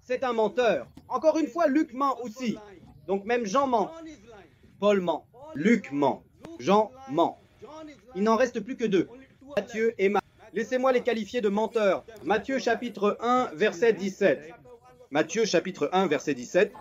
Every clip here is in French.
c'est un menteur. Encore une fois, Luc ment aussi. Donc même Jean ment. Paul ment. Luc ment. Jean ment. Il n'en reste plus que deux. Matthieu et Marc. Laissez-moi les qualifier de menteurs. Matthieu chapitre 1, verset 17. Matthieu chapitre 1, verset 17.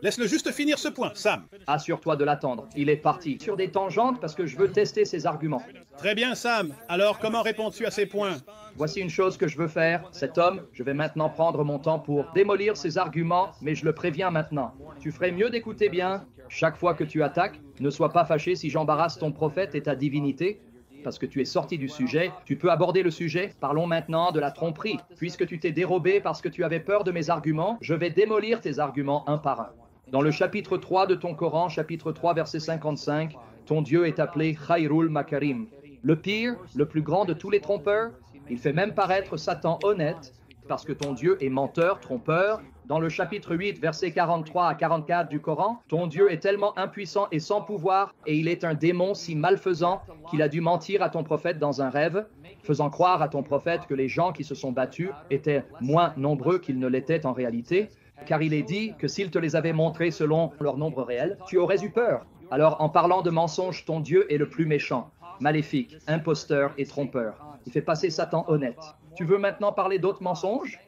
Laisse-le juste finir ce point, Sam. Assure-toi de l'attendre. Il est parti. Sur des tangentes parce que je veux tester ses arguments. Très bien, Sam. Alors, comment réponds-tu à ces points? Voici une chose que je veux faire. Cet homme, je vais maintenant prendre mon temps pour démolir ses arguments, mais je le préviens maintenant. Tu ferais mieux d'écouter bien. Chaque fois que tu attaques, ne sois pas fâché si j'embarrasse ton prophète et ta divinité, parce que tu es sorti du sujet. Tu peux aborder le sujet. Parlons maintenant de la tromperie. Puisque tu t'es dérobé parce que tu avais peur de mes arguments, je vais démolir tes arguments un par un. Dans le chapitre 3 de ton Coran, chapitre 3, verset 55, ton Dieu est appelé Khairul Makarim. Le pire, le plus grand de tous les trompeurs, il fait même paraître Satan honnête, parce que ton Dieu est menteur, trompeur. Dans le chapitre 8, versets 43 à 44 du Coran, ton Dieu est tellement impuissant et sans pouvoir, et il est un démon si malfaisant qu'il a dû mentir à ton prophète dans un rêve, faisant croire à ton prophète que les gens qui se sont battus étaient moins nombreux qu'ils ne l'étaient en réalité, car il est dit que s'il te les avait montrés selon leur nombre réel, tu aurais eu peur. Alors, en parlant de mensonges, ton Dieu est le plus méchant, maléfique, imposteur et trompeur. Il fait passer Satan honnête. Tu veux maintenant parler d'autres mensonges?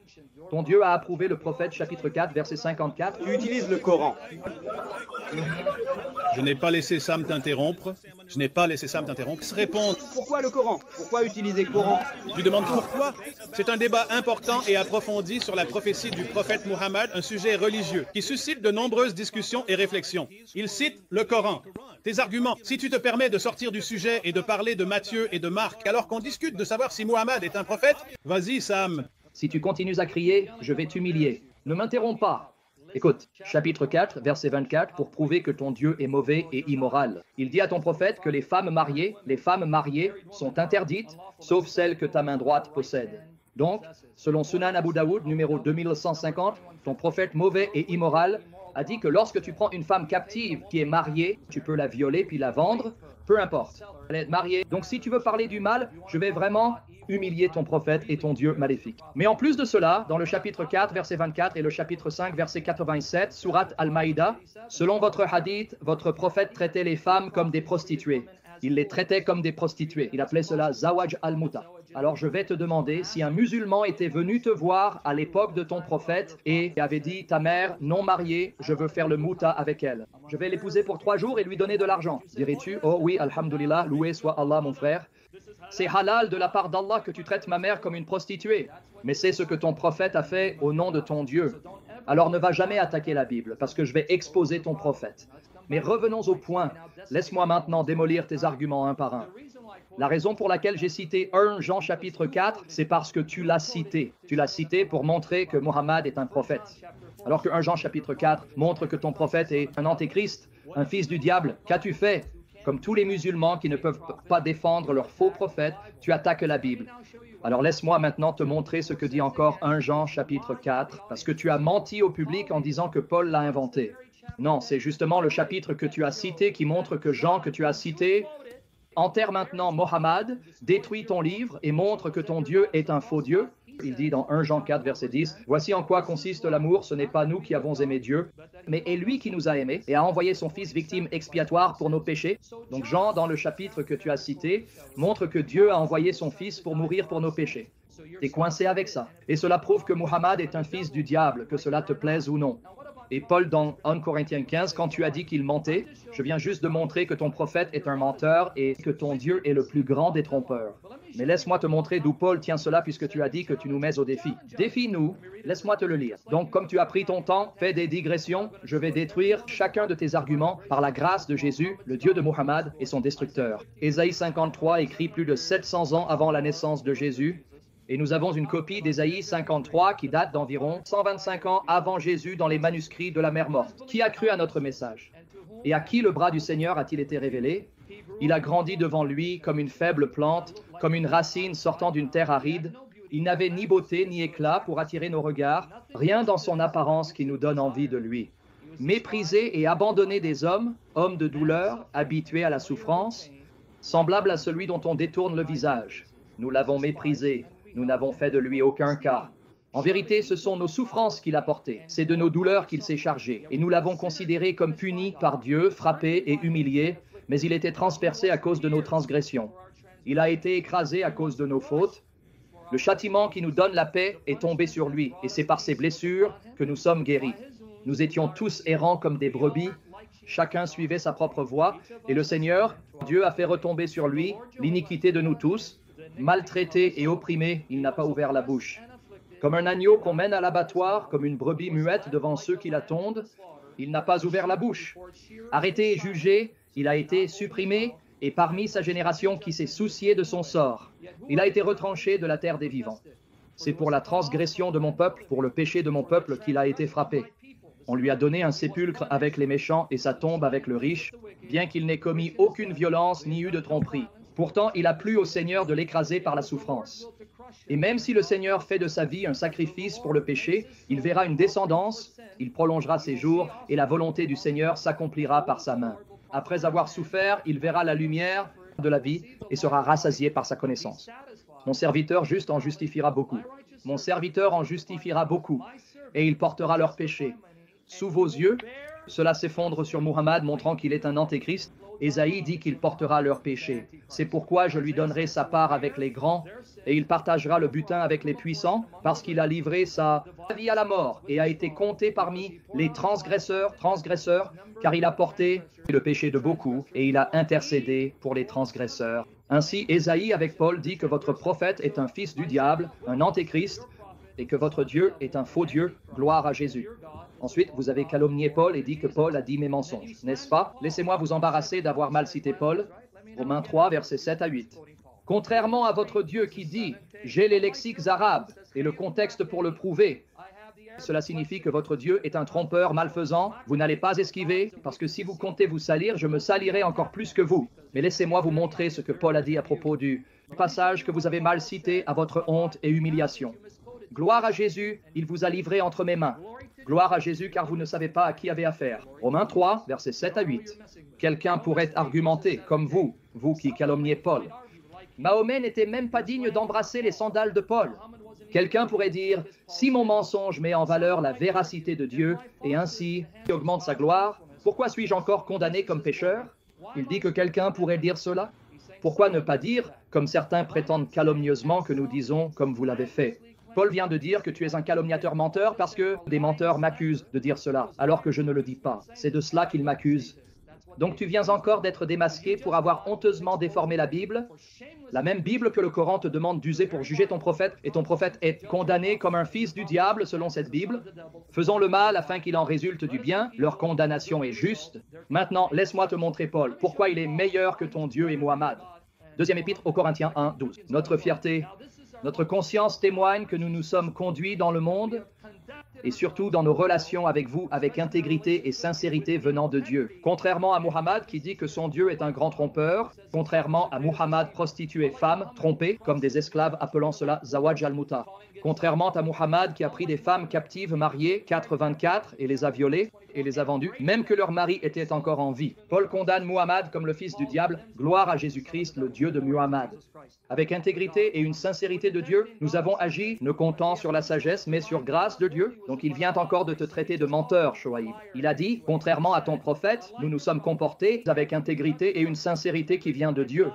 Ton Dieu a approuvé le prophète, chapitre 4, verset 54. Tu utilises le Coran. Je n'ai pas laissé Sam t'interrompre. Je n'ai pas laissé Sam t'interrompre. Répondre. Pourquoi le Coran? Pourquoi utiliser le Coran? Tu demandes pourquoi? C'est un débat important et approfondi sur la prophétie du prophète Muhammad, un sujet religieux qui suscite de nombreuses discussions et réflexions. Il cite le Coran. Tes arguments, si tu te permets de sortir du sujet et de parler de Matthieu et de Marc alors qu'on discute de savoir si Muhammad est un prophète, vas-y Sam. Si tu continues à crier, je vais t'humilier. Ne m'interromps pas. Écoute, chapitre 4, verset 24, pour prouver que ton Dieu est mauvais et immoral. Il dit à ton prophète que les femmes mariées sont interdites, sauf celles que ta main droite possède. Donc, selon Sunan Abu Daoud, numéro 2150, ton prophète mauvais et immoral a dit que lorsque tu prends une femme captive qui est mariée, tu peux la violer puis la vendre, peu importe. Elle est mariée. Donc si tu veux parler du mal, je vais vraiment humilier ton prophète et ton Dieu maléfique. Mais en plus de cela, dans le chapitre 4, verset 24 et le chapitre 5, verset 87, sourate Al-Maïda, selon votre hadith, votre prophète traitait les femmes comme des prostituées. Il les traitait comme des prostituées. Il appelait cela Zawaj al-Muta. Alors je vais te demander si un musulman était venu te voir à l'époque de ton prophète et avait dit, ta mère non mariée, je veux faire le muta avec elle. Je vais l'épouser pour 3 jours et lui donner de l'argent. Dirais-tu, oh oui, alhamdulillah, loué soit Allah mon frère. C'est halal de la part d'Allah que tu traites ma mère comme une prostituée. Mais c'est ce que ton prophète a fait au nom de ton Dieu. Alors ne va jamais attaquer la Bible parce que je vais exposer ton prophète. Mais revenons au point. Laisse-moi maintenant démolir tes arguments un par un. La raison pour laquelle j'ai cité 1 Jean chapitre 4, c'est parce que tu l'as cité. Tu l'as cité pour montrer que Mohammed est un prophète. Alors que 1 Jean chapitre 4 montre que ton prophète est un antéchrist, un fils du diable. Qu'as-tu fait? Comme tous les musulmans qui ne peuvent pas défendre leur faux prophète, tu attaques la Bible. Alors laisse-moi maintenant te montrer ce que dit encore 1 Jean chapitre 4, parce que tu as menti au public en disant que Paul l'a inventé. Non, c'est justement le chapitre que tu as cité qui montre que Jean que tu as cité enterre maintenant Mohammed, détruit ton livre et montre que ton Dieu est un faux Dieu. Il dit dans 1 Jean 4, verset 10, « Voici en quoi consiste l'amour, ce n'est pas nous qui avons aimé Dieu, mais est lui qui nous a aimés et a envoyé son Fils victime expiatoire pour nos péchés. » Donc Jean, dans le chapitre que tu as cité, montre que Dieu a envoyé son Fils pour mourir pour nos péchés. Tu es coincé avec ça. Et cela prouve que Mohammed est un fils du diable, que cela te plaise ou non. Et Paul, dans 1 Corinthiens 15, quand tu as dit qu'il mentait, je viens juste de montrer que ton prophète est un menteur et que ton Dieu est le plus grand des trompeurs. Mais laisse-moi te montrer d'où Paul tient cela puisque tu as dit que tu nous mets au défi. Défie-nous, laisse-moi te le lire. Donc, comme tu as pris ton temps, fais des digressions, je vais détruire chacun de tes arguments par la grâce de Jésus, le Dieu de Mohammed et son destructeur. Ésaïe 53 écrit plus de 700 ans avant la naissance de Jésus. Et nous avons une copie d'Ésaïe 53 qui date d'environ 125 ans avant Jésus dans les manuscrits de la mer morte. Qui a cru à notre message? Et à qui le bras du Seigneur a-t-il été révélé? Il a grandi devant lui comme une faible plante, comme une racine sortant d'une terre aride. Il n'avait ni beauté ni éclat pour attirer nos regards, rien dans son apparence qui nous donne envie de lui. Méprisé et abandonné des hommes, homme de douleur, habitué à la souffrance, semblable à celui dont on détourne le visage. Nous l'avons méprisé. Nous n'avons fait de lui aucun cas. En vérité, ce sont nos souffrances qu'il a portées, c'est de nos douleurs qu'il s'est chargé, et nous l'avons considéré comme puni par Dieu, frappé et humilié, mais il était transpercé à cause de nos transgressions. Il a été écrasé à cause de nos fautes. Le châtiment qui nous donne la paix est tombé sur lui, et c'est par ses blessures que nous sommes guéris. Nous étions tous errants comme des brebis, chacun suivait sa propre voie, et le Seigneur, Dieu a fait retomber sur lui l'iniquité de nous tous. Maltraité et opprimé, il n'a pas ouvert la bouche. Comme un agneau qu'on mène à l'abattoir, comme une brebis muette devant ceux qui la tondent, il n'a pas ouvert la bouche. Arrêté et jugé, il a été supprimé, et parmi sa génération qui s'est soucié de son sort, il a été retranché de la terre des vivants. C'est pour la transgression de mon peuple, pour le péché de mon peuple qu'il a été frappé. On lui a donné un sépulcre avec les méchants et sa tombe avec le riche, bien qu'il n'ait commis aucune violence ni eu de tromperie. Pourtant, il a plu au Seigneur de l'écraser par la souffrance. Et même si le Seigneur fait de sa vie un sacrifice pour le péché, il verra une descendance, il prolongera ses jours, et la volonté du Seigneur s'accomplira par sa main. Après avoir souffert, il verra la lumière de la vie et sera rassasié par sa connaissance. Mon serviteur juste en justifiera beaucoup. Mon serviteur en justifiera beaucoup, et il portera leurs péchés. Sous vos yeux, cela s'effondre sur Muhammad, montrant qu'il est un antéchrist. Ésaïe dit qu'il portera leurs péchés. C'est pourquoi je lui donnerai sa part avec les grands, et il partagera le butin avec les puissants, parce qu'il a livré sa vie à la mort, et a été compté parmi les transgresseurs, car il a porté le péché de beaucoup, et il a intercédé pour les transgresseurs. Ainsi, Ésaïe avec Paul dit que votre prophète est un fils du diable, un antéchrist, et que votre Dieu est un faux Dieu, gloire à Jésus. Ensuite, vous avez calomnié Paul et dit que Paul a dit mes mensonges, n'est-ce pas? Laissez-moi vous embarrasser d'avoir mal cité Paul. Romains 3, versets 7 à 8. Contrairement à votre Dieu qui dit « J'ai les lexiques arabes » et le contexte pour le prouver, cela signifie que votre Dieu est un trompeur malfaisant, vous n'allez pas esquiver, parce que si vous comptez vous salir, je me salirai encore plus que vous. Mais laissez-moi vous montrer ce que Paul a dit à propos du passage que vous avez mal cité à votre honte et humiliation. Gloire à Jésus, il vous a livré entre mes mains. Gloire à Jésus, car vous ne savez pas à qui avez affaire. Romains 3, versets 7 à 8. Quelqu'un pourrait argumenter, comme vous, vous qui calomniez Paul. Mahomet n'était même pas digne d'embrasser les sandales de Paul. Quelqu'un pourrait dire, si mon mensonge met en valeur la véracité de Dieu, et ainsi augmente sa gloire, pourquoi suis-je encore condamné comme pécheur? Il dit que quelqu'un pourrait dire cela. Pourquoi ne pas dire, comme certains prétendent calomnieusement que nous disons, comme vous l'avez fait? Paul vient de dire que tu es un calomniateur menteur parce que des menteurs m'accusent de dire cela, alors que je ne le dis pas. C'est de cela qu'ils m'accusent. Donc tu viens encore d'être démasqué pour avoir honteusement déformé la Bible, la même Bible que le Coran te demande d'user pour juger ton prophète, et ton prophète est condamné comme un fils du diable selon cette Bible. Faisons le mal afin qu'il en résulte du bien, leur condamnation est juste. Maintenant, laisse-moi te montrer, Paul, pourquoi il est meilleur que ton Dieu et Muhammad. Deuxième épître aux Corinthiens 1, 12. Notre fierté, notre conscience témoigne que nous nous sommes conduits dans le monde et surtout dans nos relations avec vous, avec intégrité et sincérité venant de Dieu. Contrairement à Muhammad qui dit que son Dieu est un grand trompeur, contrairement à Muhammad prostituée femme, trompée, comme des esclaves appelant cela Zawaj al-Muta. Contrairement à Muhammad qui a pris des femmes captives mariées, 424, et les a violées et les a vendues, même que leur mari était encore en vie. Paul condamne Muhammad comme le fils du diable, gloire à Jésus-Christ, le Dieu de Muhammad. Avec intégrité et une sincérité de Dieu, nous avons agi, ne comptant sur la sagesse, mais sur grâce de Dieu. Donc il vient encore de te traiter de menteur, Shoaib. Il a dit, contrairement à ton prophète, nous nous sommes comportés avec intégrité et une sincérité qui vient de Dieu.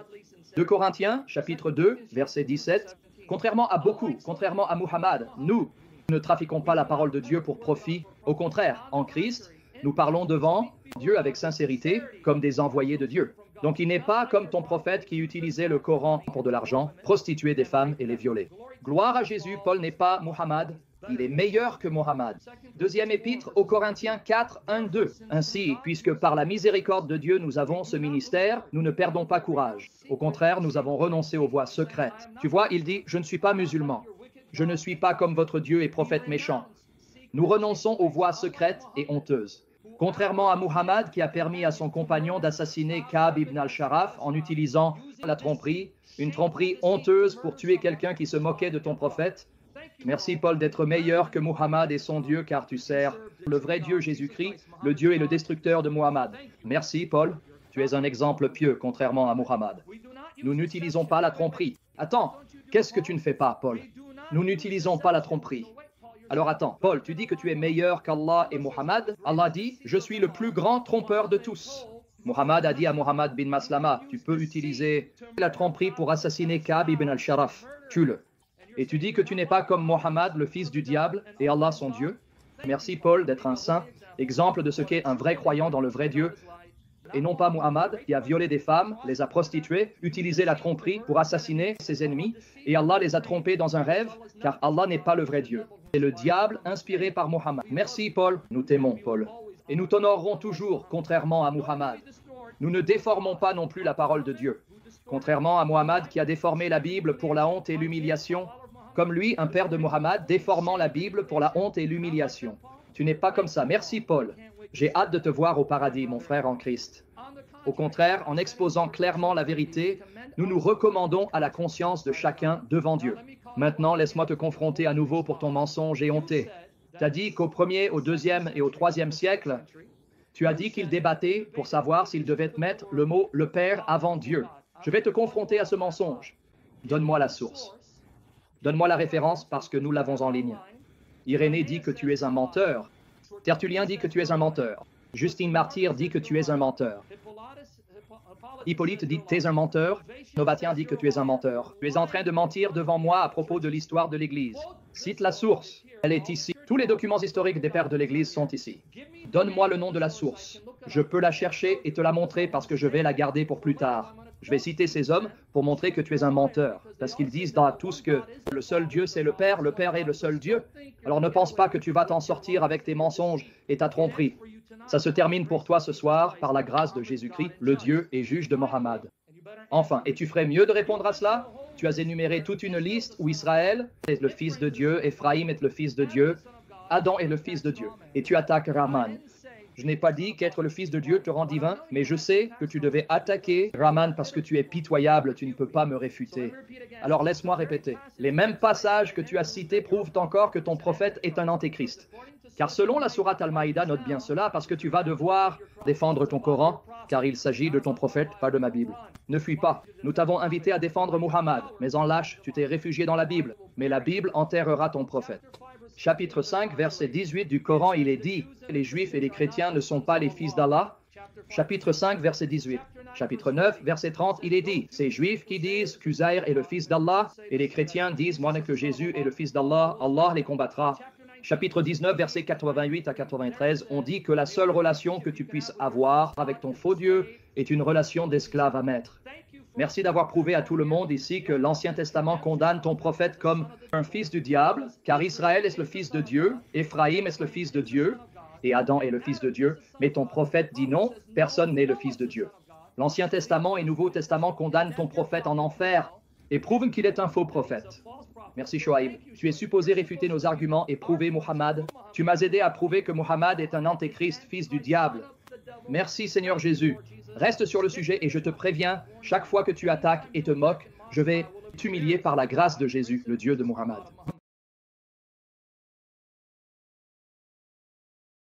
2 Corinthiens, chapitre 2, verset 17. Contrairement à beaucoup, contrairement à Muhammad, nous ne trafiquons pas la parole de Dieu pour profit. Au contraire, en Christ, nous parlons devant Dieu avec sincérité, comme des envoyés de Dieu. Donc il n'est pas comme ton prophète qui utilisait le Coran pour de l'argent, prostituer des femmes et les violer. Gloire à Jésus, Paul n'est pas Muhammad, il est meilleur que Muhammad. Deuxième épître aux Corinthiens 4, 1, 2. Ainsi, puisque par la miséricorde de Dieu nous avons ce ministère, nous ne perdons pas courage. Au contraire, nous avons renoncé aux voies secrètes. Tu vois, il dit, je ne suis pas musulman. Je ne suis pas comme votre Dieu et prophète méchant. Nous renonçons aux voies secrètes et honteuses. Contrairement à Muhammad qui a permis à son compagnon d'assassiner Ka'b ibn al-Sharaf en utilisant la tromperie, une tromperie honteuse pour tuer quelqu'un qui se moquait de ton prophète. Merci Paul d'être meilleur que Muhammad et son Dieu car tu sers le vrai Dieu Jésus-Christ, le Dieu et le destructeur de Muhammad. Merci Paul, tu es un exemple pieux contrairement à Muhammad. Nous n'utilisons pas la tromperie. Attends, qu'est-ce que tu ne fais pas Paul? Nous n'utilisons pas la tromperie. Alors attends, Paul, tu dis que tu es meilleur qu'Allah et Muhammad. Allah dit, je suis le plus grand trompeur de tous. Muhammad a dit à Muhammad bin Maslama, tu peux utiliser la tromperie pour assassiner Ka'b ibn al-Sharaf. Tue-le. Et tu dis que tu n'es pas comme Muhammad, le fils du diable, et Allah son Dieu. Merci Paul d'être un saint, exemple de ce qu'est un vrai croyant dans le vrai Dieu, et non pas Muhammad qui a violé des femmes, les a prostituées, utilisé la tromperie pour assassiner ses ennemis, et Allah les a trompés dans un rêve, car Allah n'est pas le vrai Dieu. C'est le diable inspiré par Muhammad. Merci Paul, nous t'aimons Paul. Et nous t'honorerons toujours, contrairement à Muhammad. Nous ne déformons pas non plus la parole de Dieu. Contrairement à Muhammad qui a déformé la Bible pour la honte et l'humiliation, comme lui, un père de Muhammad, déformant la Bible pour la honte et l'humiliation. Tu n'es pas comme ça. Merci Paul. J'ai hâte de te voir au paradis, mon frère en Christ. Au contraire, en exposant clairement la vérité, nous nous recommandons à la conscience de chacun devant Dieu. Maintenant, laisse-moi te confronter à nouveau pour ton mensonge éhonté. Tu as dit qu'au 1er, au 2e et au 3e siècle, tu as dit qu'il débattait pour savoir s'il devait mettre le mot « le Père » avant Dieu. Je vais te confronter à ce mensonge. Donne-moi la source. Donne-moi la référence parce que nous l'avons en ligne. Irénée dit que tu es un menteur. Tertullien dit que tu es un menteur. Justine Martyr dit que tu es un menteur. Hippolyte dit que tu es un menteur. Novatien dit que tu es un menteur. Tu es en train de mentir devant moi à propos de l'histoire de l'Église. Cite la source. Elle est ici. Tous les documents historiques des pères de l'Église sont ici. Donne-moi le nom de la source. Je peux la chercher et te la montrer parce que je vais la garder pour plus tard. Je vais citer ces hommes pour montrer que tu es un menteur. Parce qu'ils disent dans tous que le seul Dieu c'est le Père est le seul Dieu. Alors ne pense pas que tu vas t'en sortir avec tes mensonges et ta tromperie. Ça se termine pour toi ce soir par la grâce de Jésus-Christ, le Dieu et juge de Mohammed. Enfin, et tu ferais mieux de répondre à cela? Tu as énuméré toute une liste où Israël est le fils de Dieu, Éphraïm est le fils de Dieu, Adam est le fils de Dieu. Et tu attaques Rahman. Je n'ai pas dit qu'être le fils de Dieu te rend divin, mais je sais que tu devais attaquer Rahman parce que tu es pitoyable, tu ne peux pas me réfuter. Alors laisse-moi répéter. Les mêmes passages que tu as cités prouvent encore que ton prophète est un antéchrist. Car selon la sourate Al-Maïda, note bien cela, parce que tu vas devoir défendre ton Coran, car il s'agit de ton prophète, pas de ma Bible. Ne fuis pas. Nous t'avons invité à défendre Muhammad, mais en lâche, tu t'es réfugié dans la Bible. Mais la Bible enterrera ton prophète. Chapitre 5, verset 18 du Coran, il est dit « Les Juifs et les chrétiens ne sont pas les fils d'Allah ». Chapitre 5, verset 18. Chapitre 9, verset 30, il est dit « Ces Juifs qui disent qu'Uzair est le fils d'Allah, et les chrétiens disent « Moi que Jésus est le fils d'Allah, Allah les combattra ». Chapitre 19, versets 88 à 93, on dit que la seule relation que tu puisses avoir avec ton faux Dieu est une relation d'esclave à maître. Merci d'avoir prouvé à tout le monde ici que l'Ancien Testament condamne ton prophète comme un fils du diable, car Israël est le fils de Dieu, Éphraïm est le fils de Dieu, et Adam est le fils de Dieu, mais ton prophète dit non, personne n'est le fils de Dieu. L'Ancien Testament et Nouveau Testament condamnent ton prophète en enfer et prouvent qu'il est un faux prophète. Merci Shoaib. Tu es supposé réfuter nos arguments et prouver Muhammad. Tu m'as aidé à prouver que Muhammad est un antéchrist, fils du diable. Merci Seigneur Jésus. Reste sur le sujet et je te préviens, chaque fois que tu attaques et te moques, je vais t'humilier par la grâce de Jésus, le Dieu de Muhammad.